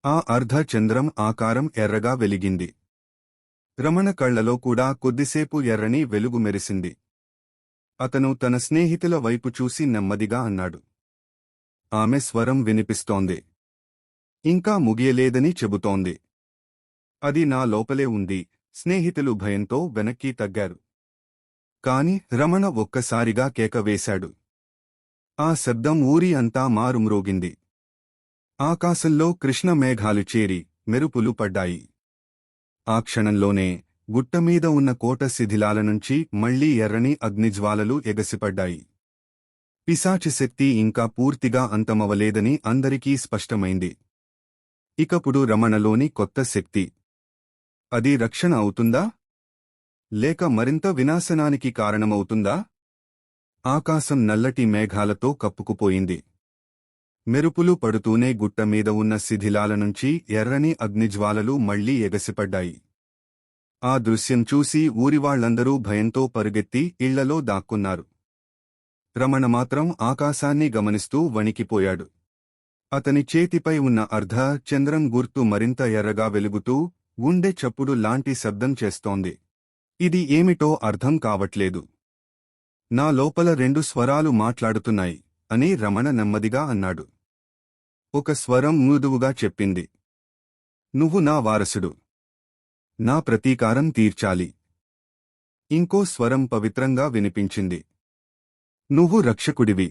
ఆ అర్ధచంద్రం ఆకారం ఎర్రగా వెలిగింది. రమణ కళ్లలో కూడా కొద్దిసేపు ఎర్రని వెలుగు మెరిసింది. అతను తన స్నేహితుల వైపు చూసి నెమ్మదిగా అన్నాడు. ఆమె స్వరం వినిపిస్తోంది. ఇంకా ముగియలేదని చెబుతోంది. అది నా లోపలే ఉంది. స్నేహితులు భయంతో వెనక్కి తగ్గారు. కాని రమణ ఒక్కసారిగా కేక వేశాడు. ఆ శబ్దం ఊరి అంతా మారుమ్రోగింది. ఆకాశంలో కృష్ణ మేఘాలు చేరి మెరుపులు పడ్డాయి. ఆ క్షణంలోనే గుట్టమీద ఉన్న కోట శిథిలాల నుంచి మళ్లీ ఎర్రని అగ్నిజ్వాలలు ఎగసిపడ్డాయి. పిశాచి శక్తి ఇంకా పూర్తిగా అంతమవలేదని అందరికీ స్పష్టమైంది. ఇకప్పుడు రమణలోని కొత్త శక్తి. అది రక్షణ అవుతుందా? లేక మరింత వినాశనానికి కారణమవుతుందా? ఆకాశం నల్లటి మేఘాలతో కప్పుకుపోయింది. మెరుపులు పడుతూనే గుట్టమీద ఉన్న శిథిలాల నుంచి ఎర్రని అగ్నిజ్వాలలు మళ్లీ ఎగసిపడ్డాయి. ఆ దృశ్యం చూసి ఊరివాళ్లందరూ భయంతో పరుగెత్తి ఇళ్లలో దాక్కున్నారు. రమణ మాత్రం ఆకాశాన్ని గమనిస్తూ వణికిపోయాడు. అతని చేతిపై ఉన్న అర్ధ చంద్రం గుర్తు మరింత ఎర్రగా వెలుగుతూ గుండె చప్పుడు లాంటి శబ్దం చేస్తోంది. ఇది ఏమిటో అర్థం కావట్లేదు. నా లోపల రెండు స్వరాలు మాట్లాడుతున్నాయి అని రమణ నెమ్మదిగా అన్నాడు. ఒక స్వరం మృదువుగా చెప్పింది, నువ్వు నా వారసుడు. నా ప్రతీకారం తీర్చాలి. ఇంకో స్వరం పవిత్రంగా వినిపించింది, నువ్వు రక్షకుడివి.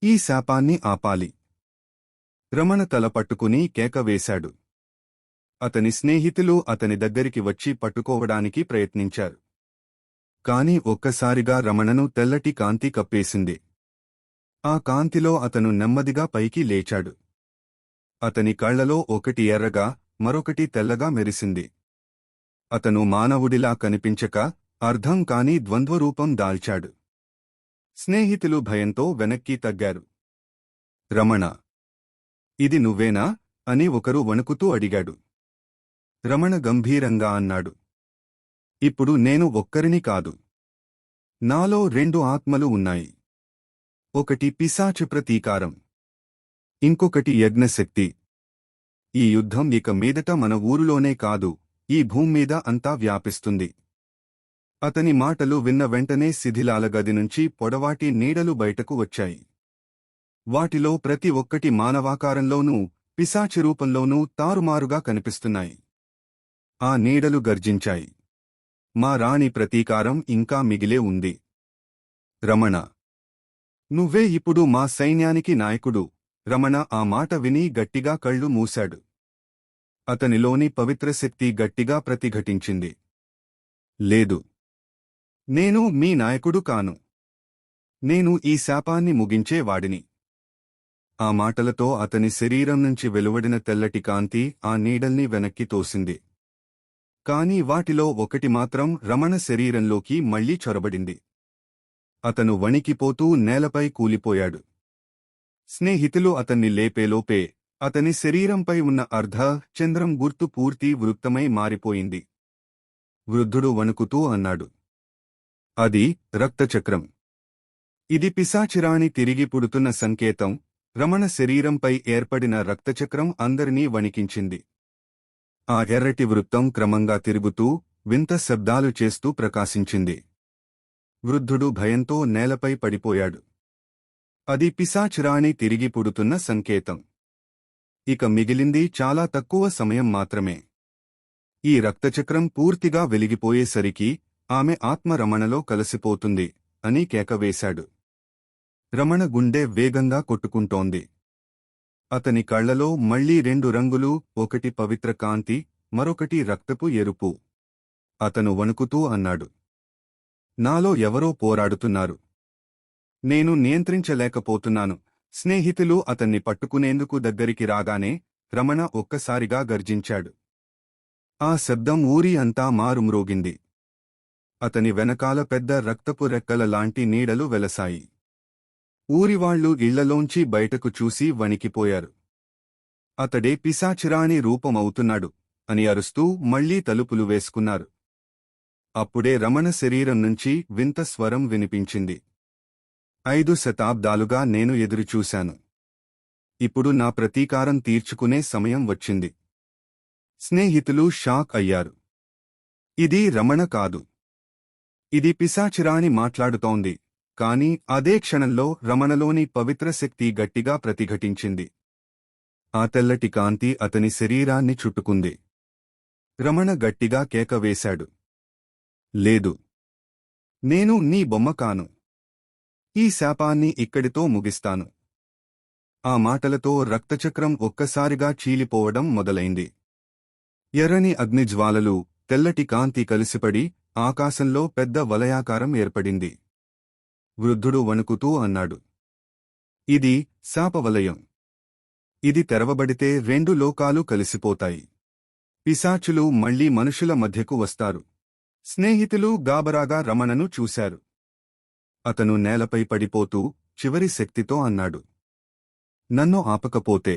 ఈ శాపాన్ని ఆపాలి. రమణ తల పట్టుకుని కేక వేశాడు. అతని స్నేహితులు అతని దగ్గరికి వచ్చి పట్టుకోవడానికి ప్రయత్నించారు. కాని ఒక్కసారిగా రమణను తెల్లటి కాంతి కప్పేసింది. ఆ కాంతిలో అతను నెమ్మదిగా పైకి లేచాడు. అతని కళ్లలో ఒకటి ఎర్రగా, మరొకటి తెల్లగా మెరిసింది. అతను మానవుడిలా కనిపించక అర్థం కాని ద్వంద్వరూపం దాల్చాడు. స్నేహితులు భయంతో వెనక్కి తగ్గారు. రమణ, ఇది నువ్వేనా? అని ఒకరు వణుకుతూ అడిగాడు. రమణ గంభీరంగా అన్నాడు, ఇప్పుడు నేను ఒక్కరిని కాదు. నాలో రెండు ఆత్మలు ఉన్నాయి. ఒకటి పిశాచు ప్రతీకారం, ఇంకొకటి యజ్ఞశక్తి. ఈ యుద్ధం ఇక మీదట మన ఊరులోనే కాదు, ఈ భూమ్మీద అంతా వ్యాపిస్తుంది. అతని మాటలు విన్న వెంటనే శిథిలాల గది నుంచి పొడవాటి నీడలు బయటకు వచ్చాయి. వాటిలో ప్రతి ఒక్కటి మానవాకారంలోనూ పిశాచి రూపంలోనూ తారుమారుగా కనిపిస్తున్నాయి. ఆ నీడలు గర్జించాయి. మా రాణి ప్రతీకారం ఇంకా మిగిలే ఉంది. రమణ, నువ్వే ఇప్పుడు మా సైన్యానికి నాయకుడు. రమణ ఆ మాట విని గట్టిగా కళ్ళు మూశాడు. అతనిలోని పవిత్ర శక్తి గట్టిగా ప్రతిఘటించింది. లేదు, నేను మీ నాయకుడు కాను. నేను ఈ శాపాన్ని ముగించేవాడిని. ఆ మాటలతో అతని శరీరం నుంచి వెలువడిన తెల్లటి కాంతి ఆ నీడల్ని వెనక్కి తోసింది. కాని వాటిలో ఒకటి మాత్రం రమణ శరీరంలోకి మళ్లీ చొరబడింది. అతను వణికిపోతూ నేలపై కూలిపోయాడు. స్నేహితులు అతన్ని లేపేలోపే అతని శరీరంపై ఉన్న అర్ధ చంద్రం గుర్తు పూర్తి వృత్తమై మారిపోయింది. వృద్ధుడు వణుకుతూ అన్నాడు, అది రక్తచక్రం. ఇది పిశాచిరాణి తిరిగి పుడుతున్న సంకేతం. రమణ శరీరంపై ఏర్పడిన రక్తచక్రం అందరినీ వణికించింది. ఆ ఎర్రటి వృత్తం క్రమంగా తిరుగుతూ వింత శబ్దాలు చేస్తూ ప్రకాశించింది. వృద్ధుడు భయంతో నేలపై పడిపోయాడు. అది పిశాచిరాణి తిరిగి పుడుతున్న సంకేతం. ఇక మిగిలింది చాలా తక్కువ సమయం మాత్రమే. ఈ రక్తచక్రం పూర్తిగా వెలిగిపోయేసరికి ఆమె ఆత్మ రమణలో కలసిపోతుంది అని కేకవేశాడు. రమణ గుండె వేగంగా కొట్టుకుంటోంది. అతని కళ్లలో మళ్లీ 2 రంగులు, ఒకటి పవిత్ర కాంతి, మరొకటి రక్తపు ఎరుపు. అతను వణుకుతూ అన్నాడు, నాలో ఎవరో పోరాడుతున్నారు. నేను నియంత్రించలేకపోతున్నాను. స్నేహితులు అతన్ని పట్టుకునేందుకు దగ్గరికి రాగానే రమణ ఒక్కసారిగా గర్జించాడు. ఆ శబ్దం ఊరి అంతా మారుమ్రోగింది. అతని వెనకాల పెద్ద రక్తపు రెక్కల లాంటి నీడలు వెలసాయి. ఊరివాళ్లు ఇళ్లలోంచి బయటకు చూసి వణికిపోయారు. అతడే పిశాచిరాణి రూపమవుతున్నాడు అని అరుస్తూ మళ్లీ తలుపులు వేసుకున్నారు. అప్పుడే రమణ శరీరం నుంచి వింత స్వరం వినిపించింది. 5 శతాబ్దాలుగా నేను ఎదురుచూశాను. ఇప్పుడు నా ప్రతీకారం తీర్చుకునే సమయం వచ్చింది. స్నేహితులు షాక్ అయ్యారు. ఇది రమణ కాదు. ఇది పిశాచిరాణి మాట్లాడుతోంది. కాని అదే క్షణంలో రమణలోని పవిత్ర శక్తి గట్టిగా ప్రతిఘటించింది. ఆ తెల్లటి కాంతి అతని శరీరాన్ని చుట్టుకుంది. రమణ గట్టిగా కేక వేశాడు, లేదు, నేను నీ బొమ్మ కాను. ఈ శాపాన్ని ఇక్కడితో ముగిస్తాను. ఆ మాటలతో రక్తచక్రం ఒక్కసారిగా చీలిపోవడం మొదలైంది. ఎర్రని అగ్నిజ్వాలలు, తెల్లటి కాంతి కలిసిపడి ఆకాశంలో పెద్ద వలయాకారం ఏర్పడింది. వృద్ధుడు వణుకుతూ అన్నాడు, ఇది శాపవలయం. ఇది తెరవబడితే 2 లోకాలు కలిసిపోతాయి. పిశాచులు మళ్లీ మనుషుల మధ్యకు వస్తారు. స్నేహితులు గాబరాగా రమణను చూశారు. అతను నేలపై పడిపోతూ చివరి శక్తితో అన్నాడు, నన్ను ఆపకపోతే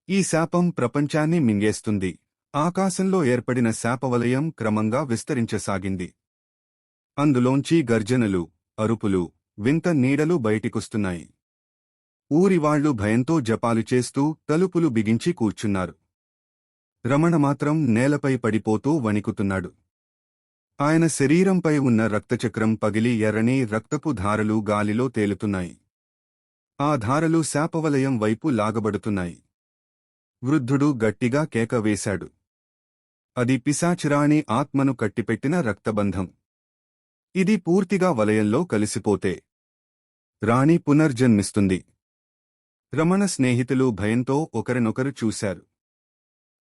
ఈ శాపం ప్రపంచాన్ని మింగేస్తుంది. ఆకాశంలో ఏర్పడిన శాపవలయం క్రమంగా విస్తరించసాగింది. అందులోంచి గర్జనలు, అరుపులు, వింత నీడలు బయటికొస్తున్నాయి. ఊరివాళ్లు భయంతో జపాలు చేస్తూ తలుపులు బిగించి కూర్చున్నారు. రమణ మాత్రం నేలపై పడిపోతూ వణికుతున్నాడు. ఆయన శరీరంపై ఉన్న రక్తచక్రం పగిలి ఎర్రని రక్తపు ధారలు గాలిలో తేలుతున్నాయి. ఆ ధారలు శాపవలయం వైపు లాగబడుతున్నాయి. వృద్ధుడు గట్టిగా కేక వేశాడు. అది పిశాచిరాణి ఆత్మను కట్టిపెట్టిన రక్తబంధం. ఇది పూర్తిగా వలయంలో కలిసిపోతే రాణి పునర్జన్మిస్తుంది. రమణ స్నేహితులు భయంతో ఒకరినొకరు చూశారు.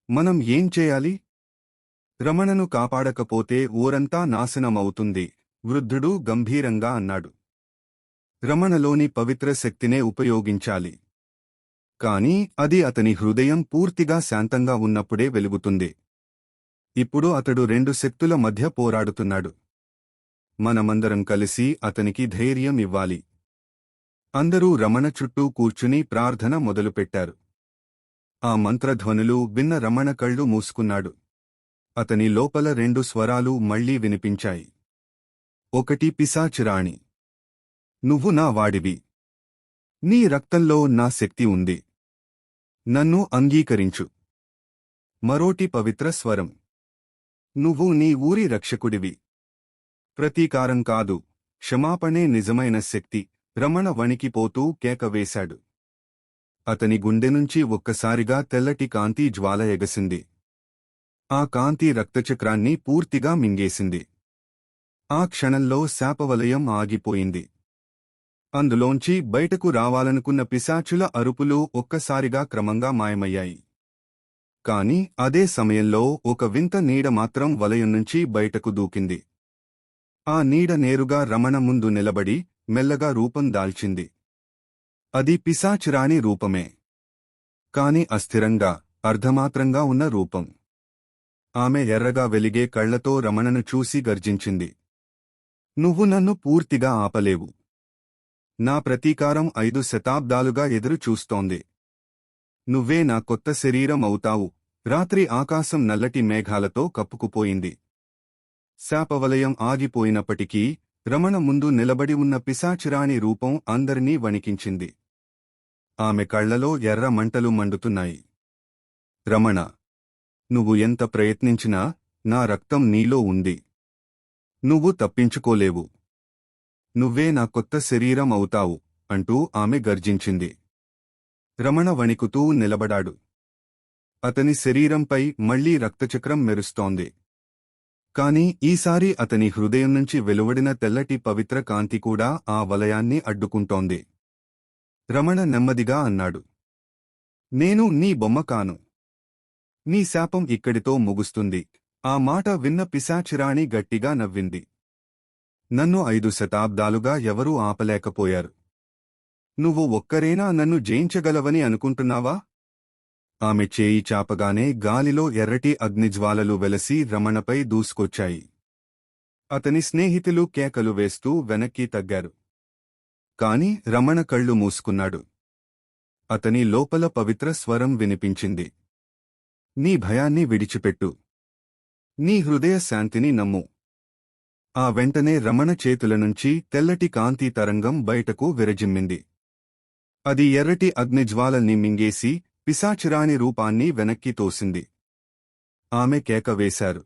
మనం ఏం చేయాలి? రమణను కాపాడకపోతే ఊరంతా నాశనమవుతుంది, వృద్ధుడు గంభీరంగా అన్నాడు. రమణలోని పవిత్ర శక్తినే ఉపయోగించాలి. కాని అది అతని హృదయం పూర్తిగా శాంతంగా ఉన్నప్పుడే వెలుగుతుంది. ఇప్పుడు అతడు 2 శక్తుల మధ్య పోరాడుతున్నాడు. మనమందరం కలిసి అతనికి ధైర్యం ఇవ్వాలి. అందరూ రమణ చుట్టూ కూర్చుని ప్రార్థన మొదలుపెట్టారు. ఆ మంత్రధ్వనులు విన్న రమణ కళ్ళు మూసుకున్నాడు. అతని లోపల 2 స్వరాలు మళ్లీ వినిపించాయి. ఒకటి పిశాచిరాణి, నువ్వు నా వాడివి. నీ రక్తంలో నా శక్తి ఉంది. నన్ను అంగీకరించు. మరోటి పవిత్ర స్వరం, నువ్వు నీ ఊరి రక్షకుడివి. ప్రతీకారం కాదు, క్షమాపణే నిజమైన శక్తి. రమణ వణికిపోతూ కేక వేశాడు. అతని గుండె నుంచి ఒక్కసారిగా తెల్లటి కాంతి జ్వాల ఎగసింది. ఆ కాంతి రక్తచక్రాన్ని పూర్తిగా మింగేసింది. ఆ క్షణంలో శాపవలయం ఆగిపోయింది. అందులోంచి బయటకు రావాలనుకున్న పిశాచుల అరుపులు ఒక్కసారిగా క్రమంగా మాయమయ్యాయి. కాని అదే సమయంలో ఒక వింత నీడ మాత్రం వలయం నుంచి బయటకు దూకింది. ఆ నీడ నేరుగా రమణ ముందు నిలబడి మెల్లగా రూపం దాల్చింది. అది పిశాచిరాణి రూపమే. కాని అస్థిరంగా, అర్ధమాత్రంగా ఉన్న రూపం. ఆమె ఎర్రగా వెలిగే కళ్లతో రమణను చూసి గర్జించింది. నువ్వు నన్ను పూర్తిగా ఆపలేవు. నా ప్రతీకారం 5 శతాబ్దాలుగా ఎదురు చూస్తోంది. నువ్వే నా కొత్త శరీరం అవుతావు. రాత్రి ఆకాశం నల్లటి మేఘాలతో కప్పుకుపోయింది. శాపవలయం ఆగిపోయినప్పటికీ రమణ ముందు నిలబడి ఉన్న పిశాచిరాణి రూపం అందరినీ వణికించింది. ఆమె కళ్లలో ఎర్ర మంటలు మండుతున్నాయి. రమణ, నువ్వు ఎంత ప్రయత్నించినా నా రక్తం నీలో ఉంది. నువ్వు తప్పించుకోలేవు. నువ్వే నా కొత్త శరీరం అవుతావు అంటూ ఆమె గర్జించింది. రమణ వణికుతూ నిలబడాడు. అతని శరీరంపై మళ్లీ రక్తచక్రం మెరుస్తోంది. కాని ఈసారి అతని హృదయం నుంచి వెలువడిన తెల్లటి పవిత్ర కాంతి కూడా ఆ వలయాన్ని అడ్డుకుంటోంది. రమణ నెమ్మదిగా అన్నాడు, నేను నీ బొమ్మ కాను. నీ శాపం ఇక్కడితో ముగుస్తుంది. ఆ మాట విన్న పిశాచిరాణి గట్టిగా నవ్వింది. నన్ను 5 శతాబ్దాలుగా ఎవరూ ఆపలేకపోయారు. నువ్వు ఒక్కరేనా నన్ను జయించగలవని అనుకుంటున్నావా? ఆమె చేయి చాపగానే గాలిలో ఎర్రటి అగ్నిజ్వాలలు వెలసి రమణపై దూసుకొచ్చాయి. అతని స్నేహితులు కేకలు వేస్తూ వెనక్కి తగ్గారు. కాని రమణ కళ్ళు మూసుకున్నాడు. అతని లోపల పవిత్ర స్వరం వినిపించింది. నీ భయాన్ని విడిచిపెట్టు. నీ హృదయ శాంతిని నమ్ము. ఆ వెంటనే రమణ చేతుల నుంచి తెల్లటి కాంతి తరంగం బయటకు విరజిమ్మింది. అది ఎర్రటి అగ్నిజ్వాలల్ని మింగేసి పిశాచిరాణి రూపాన్ని వెనక్కి తోసింది. ఆమె కేక వేశారు,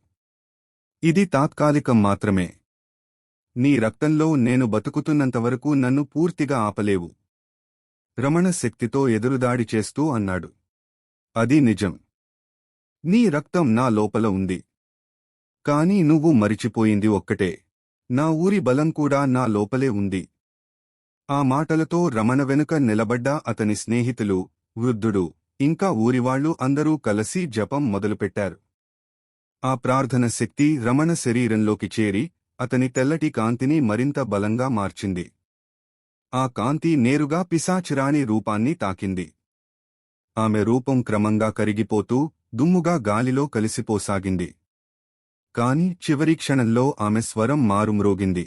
ఇది తాత్కాలికం మాత్రమే. నీ రక్తంలో నేను బతుకుతున్నంతవరకు నన్ను పూర్తిగా ఆపలేవు. రమణ శక్తితో ఎదురుదాడి చేస్తూ అన్నాడు, అది నిజం. నీ రక్తం నా లోపల ఉంది. కాని నువ్వు మరిచిపోయింది ఒక్కటే, నా ఊరి బలం కూడా నా లోపలే ఉంది. ఆ మాటలతో రమణ వెనుక నిలబడ్డ అతని స్నేహితులు, వృద్ధుడు, ఇంకా ఊరివాళ్లు అందరూ కలసి జపం మొదలుపెట్టారు. ఆ ప్రార్థన శక్తి రమణ శరీరంలోకి చేరి అతని తెల్లటి కాంతిని మరింత బలంగా మార్చింది. ఆ కాంతి నేరుగా పిశాచిరాణి రూపాన్ని తాకింది. ఆమె రూపం క్రమంగా కరిగిపోతూ దుమ్ముగా గాలిలో కలిసిపోసాగింది. కాని చివరి క్షణంలో ఆమె స్వరం మారుమ్రోగింది,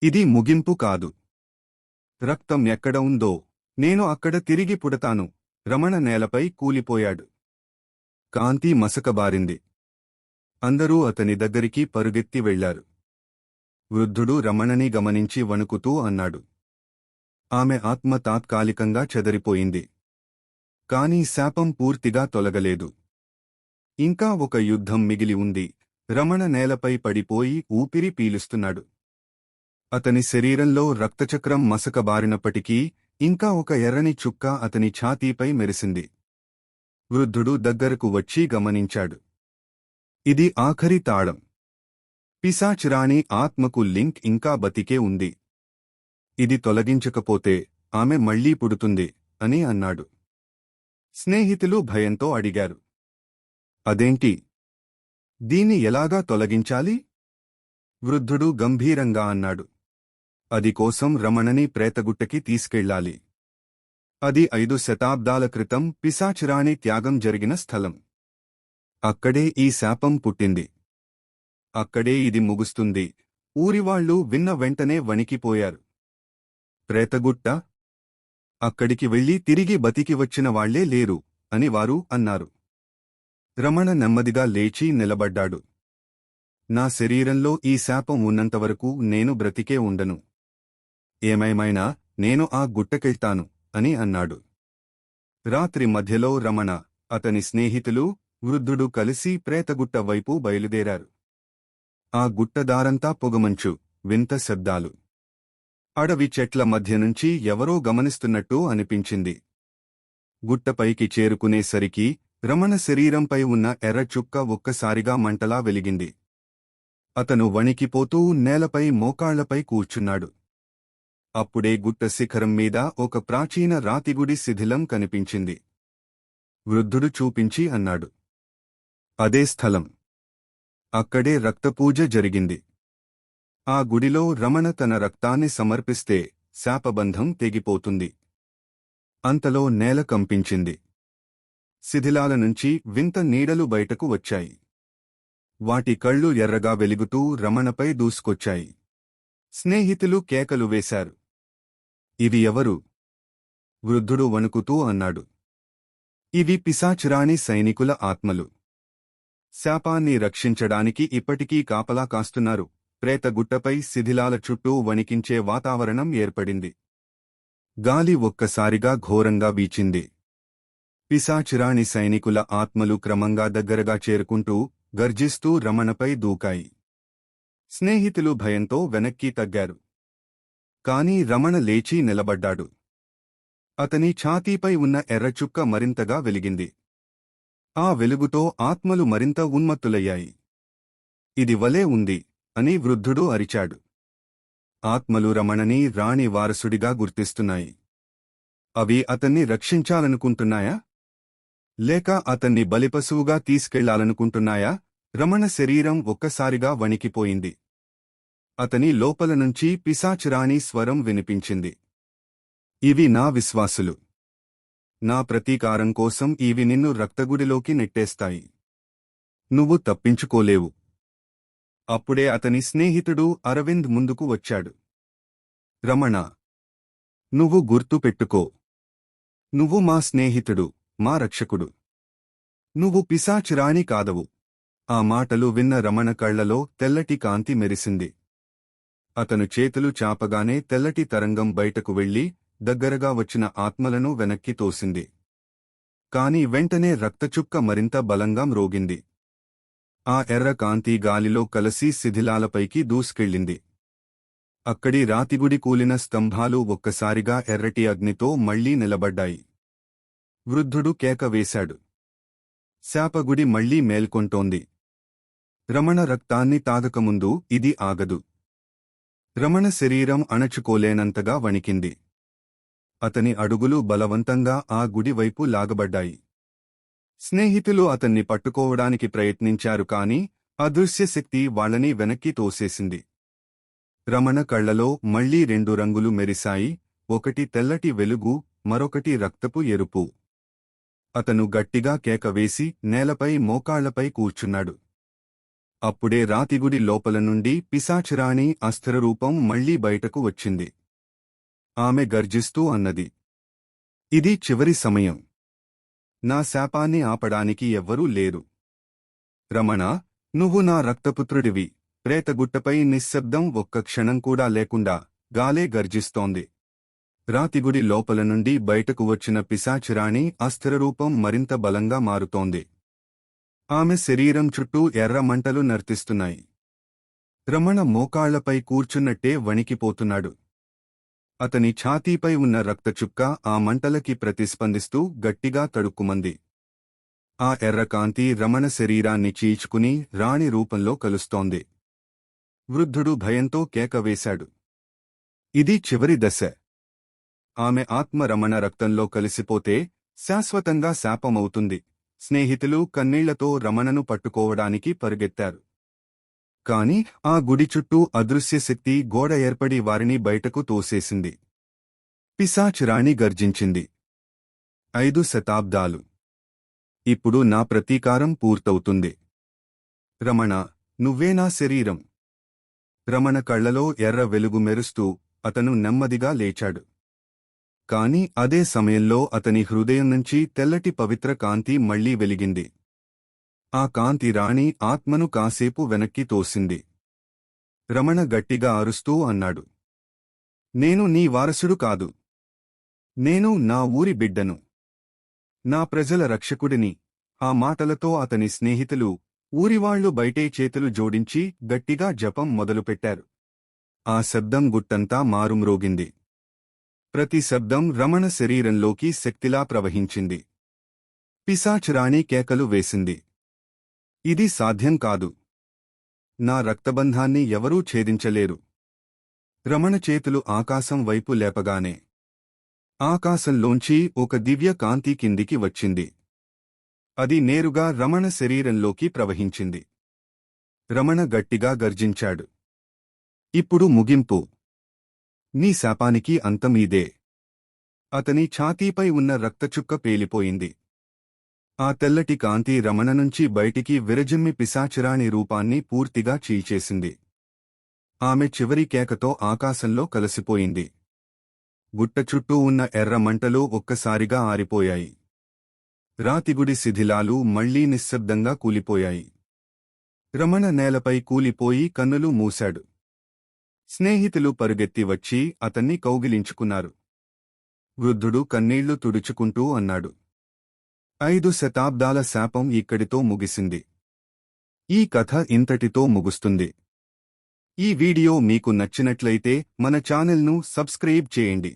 ఇది ముగింపు కాదు. రక్తం ఎక్కడ ఉందో నేను అక్కడ తిరిగి పుడతాను. రమణ నేలపై కూలిపోయాడు. కాంతి మసకబారింది. అందరూ అతని దగ్గరికి పరుగెత్తి వెళ్లారు. వృద్ధుడు రమణని గమనించి వణుకుతూ అన్నాడు, ఆమె ఆత్మ తాత్కాలికంగా చెదరిపోయింది. కాని శాపం పూర్తిగా తొలగలేదు. ఇంకా ఒక యుద్ధం మిగిలి ఉంది. రమణ నేలపై పడిపోయి ఊపిరి పీలుస్తున్నాడు. అతని శరీరంలో రక్తచక్రం మసకబారినప్పటికీ ఇంకా ఒక ఎర్రని చుక్క అతని ఛాతీపై మెరిసింది. వృద్ధుడు దగ్గరకు వచ్చి గమనించాడు. ఇది ఆఖరి తాళం. పిశాచిరాణి ఆత్మకు లింక్ ఇంకా బతికే ఉంది. ఇది తొలగించకపోతే ఆమె మళ్లీ పుడుతుంది అని అన్నాడు. స్నేహితులు భయంతో అడిగారు, అదేంటి? దీన్ని ఎలాగా తొలగించాలి? వృద్ధుడు గంభీరంగా అన్నాడు, అది కోసం రమణని ప్రేతగుట్టకి తీసుకెళ్లాలి. అది 5 శతాబ్దాల క్రితం పిశాచిరాణి త్యాగం జరిగిన స్థలం. అక్కడే ఈ శాపం పుట్టింది. అక్కడే ఇది ముగుస్తుంది. ఊరివాళ్లు విన్న వెంటనే వణికిపోయారు. ప్రేతగుట్ట? అక్కడికి వెళ్లి తిరిగి బతికి వచ్చిన వాళ్లే లేరు అని వారు అన్నారు. రమణ నెమ్మదిగా లేచి నిలబడ్డాడు. నా శరీరంలో ఈ శాపం ఉన్నంతవరకు నేను బ్రతికే ఉండను. ఏమైమైనా నేను ఆ గుట్టకెళ్తాను అని అన్నాడు. రాత్రి మధ్యలో రమణ, అతని స్నేహితులు, వృద్ధుడు కలిసి ప్రేతగుట్ట వైపు బయలుదేరారు. ఆ గుట్టదారంతా పొగమంచు, వింత శబ్దాలు. అడవి చెట్ల మధ్యనుంచి ఎవరో గమనిస్తున్నట్టు అనిపించింది. గుట్టపైకి చేరుకునేసరికి రమణ శరీరంపై ఉన్న ఎర్రచుక్క ఒక్కసారిగా మంటలా వెలిగింది. అతను వణికిపోతూ నేలపై మోకాళ్లపై కూర్చున్నాడు. అప్పుడే గుట్ట శిఖరం మీద ఒక ప్రాచీన రాతిగుడి శిథిలం కనిపించింది. వృద్ధుడు చూపించి అన్నాడు, అదే స్థలం. అక్కడే రక్తపూజ జరిగింది. ఆ గుడిలో రమణ తన రక్తాన్ని సమర్పిస్తే శాపబంధం తెగిపోతుంది. అంతలో నేల కంపించింది. శిథిలాల నుంచి వింత నీడలు బయటకు వచ్చాయి. వాటి కళ్ళు ఎర్రగా వెలుగుతూ రమణపై దూసుకొచ్చాయి. స్నేహితులు కేకలు వేశారు, ఇవి ఎవరు? వృద్ధుడు వణుకుతూ అన్నాడు, ఇవి పిశాచిరాణి సైనికుల ఆత్మలు. శాపాన్ని రక్షించడానికి ఇప్పటికీ కాపలా కాస్తున్నారు. ప్రేతగుట్టపై శిథిలాల చుట్టూ వణికించే వాతావరణం ఏర్పడింది. గాలి ఒక్కసారిగా ఘోరంగా వీచింది. పిశాచిరాణి సైనికుల ఆత్మలు క్రమంగా దగ్గరగా చేరుకుంటూ గర్జిస్తూ రమణపై దూకాయి. స్నేహితులు భయంతో వెనక్కి తగ్గారు. కాని రమణ లేచి నిలబడ్డాడు. అతని ఛాతీపై ఉన్న ఎర్రచుక్క మరింతగా వెలిగింది. ఆ వెలుగుతో ఆత్మలు మరింత ఉన్మత్తులయ్యాయి. ఇది వలే ఉంది అని వృద్ధుడు అరిచాడు. ఆత్మలు రమణని రాణి వారసుడిగా గుర్తిస్తున్నాయి. అవి అతన్ని రక్షించాలనుకుంటున్నాయా? లేక అతన్ని బలిపశువుగా తీసుకెళ్లాలనుకుంటున్నాయా? రమణ శరీరం ఒక్కసారిగా వణికిపోయింది. అతని లోపల నుంచి పిశాచురాణి స్వరం వినిపించింది. ఇవి నా విశ్వాసులు. నా ప్రతీకారం కోసం ఇవి నిన్ను రక్తగుడిలోకి నెట్టేస్తాయి. నువ్వు తప్పించుకోలేవు. అప్పుడే అతని స్నేహితుడు అరవింద్ ముందుకు వచ్చాడు. రమణ, నువ్వు గుర్తు పెట్టుకో. నువ్వు మా స్నేహితుడు, మా రక్షకుడు. నువ్వు పిశాచురాణి కాదవు. ఆ మాటలు విన్న రమణ కళ్లలో తెల్లటి కాంతి మెరిసింది. అతను చేతులు చాపగానే తెల్లటి తరంగం బయటకు వెళ్లి దగ్గరగా వచ్చిన ఆత్మలను వెనక్కి తోసింది. కాని వెంటనే రక్తచుక్క మరింత బలంగా మ్రోగింది. ఆ ఎర్ర కాంతి గాలిలో కలసి శిథిలాలపైకి దూసుకెళ్ళింది. అక్కడి రాతిగుడి కూలిన స్తంభాలు ఒక్కసారిగా ఎర్రటి అగ్నితో మళ్లీ నిలబడ్డాయి. వృద్ధుడు కేక వేశాడు. శాపగుడి మళ్లీ మేల్కొంటోంది. రమణ రక్తాన్ని తాగకముందు ఇది ఆగదు. రమణ శరీరం అణచుకోలేనంతగా వణికింది. అతని అడుగులు బలవంతంగా ఆ గుడి వైపు లాగబడ్డాయి. స్నేహితులు అతన్ని పట్టుకోవడానికి ప్రయత్నించారు కాని అదృశ్య శక్తి వాళ్లని వెనక్కి తోసేసింది. రమణ కళ్లలో మళ్లీ రెండు రంగులు మెరిశాయి, ఒకటి తెల్లటి వెలుగు, మరొకటి రక్తపు ఎరుపు. అతను గట్టిగా కేకవేసి నేలపై మోకాళ్లపై కూర్చున్నాడు. అప్పుడే రాతిగుడి లోపల నుండి పిశాచురాణి అస్థిరరూపం మళ్లీ బయటకు వచ్చింది. ఆమె గర్జిస్తూ అన్నది, ఇది చివరి సమయం. నా శాపాన్ని ఆపడానికి ఎవ్వరూ లేరు. రమణ, నువ్వు నా రక్తపుత్రుడివి. ప్రేతగుట్టపై నిశ్శబ్దం ఒక్క క్షణం కూడా లేకుండా గాలే గర్జిస్తోంది. రాతిగుడి లోపల నుండి బయటకు వచ్చిన పిశాచురాణి అస్థిరరూపం మరింత బలంగా మారుతోంది. ఆమె శరీరం చుట్టూ ఎర్ర మంటలు నర్తిస్తున్నాయి. రమణ మోకాళ్లపై కూర్చున్నట్టే వణికిపోతున్నాడు. అతని ఛాతీపై ఉన్న రక్తచుక్క ఆ మంటలకి ప్రతిస్పందిస్తూ గట్టిగా తడుక్కుమంది. ఆ ఎర్రకాంతి రమణ శరీరాన్ని చీల్చుకుని రాణి రూపంలో కలుస్తోంది. వృద్ధుడు భయంతో కేకవేశాడు. ఇది చివరి దశ. ఆమె ఆత్మ రమణ రక్తంలో కలిసిపోతే శాశ్వతంగా శాపమవుతుంది. స్నేహితులు కన్నీళ్లతో రమణను పట్టుకోవడానికి పరుగెత్తారు. కాని ఆ గుడి చుట్టూ అదృశ్యశక్తి గోడ ఏర్పడి వారిని బయటకు తోసేసింది. పిశాచురాణి గర్జించింది. 5 శతాబ్దాలు. ఇప్పుడు నా ప్రతీకారం పూర్తవుతుంది. రమణ, నువ్వే నా శరీరం. రమణ కళ్లలో ఎర్ర వెలుగు మెరుస్తూ అతను నెమ్మదిగా లేచాడు. కాని అదే సమయంలో అతని హృదయం నుంచి తెల్లటి పవిత్ర కాంతి మళ్లీ వెలిగింది. ఆ కాంతి రాణి ఆత్మను కాసేపు వెనక్కి తోసింది. రమణ గట్టిగా అరుస్తూ అన్నాడు, నేను నీ వారసుడు కాదు. నేను నా ఊరి బిడ్డను. నా ప్రజల రక్షకుడిని. ఆ మాటలతో అతని స్నేహితులు, ఊరివాళ్లు బయటే చేతులు జోడించి గట్టిగా జపం మొదలుపెట్టారు. ఆ శబ్దం గుట్టంతా మారుమ్రోగింది. ప్రతి శబ్దం రమణ శరీరంలోకి శక్తిలా ప్రవహించింది. పిశాచురాణి కేకలు వేసింది. ఇది సాధ్యం కాదు. నా రక్తబంధాన్ని ఎవరూ ఛేదించలేరు. రమణ చేతులు ఆకాశం వైపు లేపగానే ఆకాశంలోంచి ఒక దివ్య కాంతి కిందికి వచ్చింది. అది నేరుగా రమణ శరీరంలోకి ప్రవహించింది. రమణ గట్టిగా గర్జించాడు. ఇప్పుడు ముగింపు. నీ శాపానికి అంతమీదే. అతని ఛాతీపై ఉన్న రక్తచుక్క పేలిపోయింది. ఆ తెల్లటి కాంతి రమణ నుంచి బయటికి విరజిమ్మి పిశాచురాణి రూపాన్ని పూర్తిగా చీల్చేసింది. ఆమె చివరి కేకతో ఆకాశంలో కలసిపోయింది. గుట్ట చుట్టూ ఉన్న ఎర్ర మంటలు ఒక్కసారిగా ఆరిపోయాయి. రాతిగుడి శిథిలాలు మళ్లీ నిశ్శబ్దంగా కూలిపోయాయి. రమణ నేలపై కూలిపోయి కన్నులు మూశాడు. స్నేహితులు పరుగెత్తి వచ్చి అతన్ని కౌగిలించుకున్నారు. వృద్ధుడు కన్నీళ్లు తుడుచుకుంటూ అన్నాడు, 5 శతాబ్దాల శాపం ఇక్కడితో ముగిసింది. ఈ కథ ఇంతటితో ముగుస్తుంది. ఈ వీడియో మీకు నచ్చినట్లయితే మన ఛానల్ను సబ్స్క్రైబ్ చేయండి.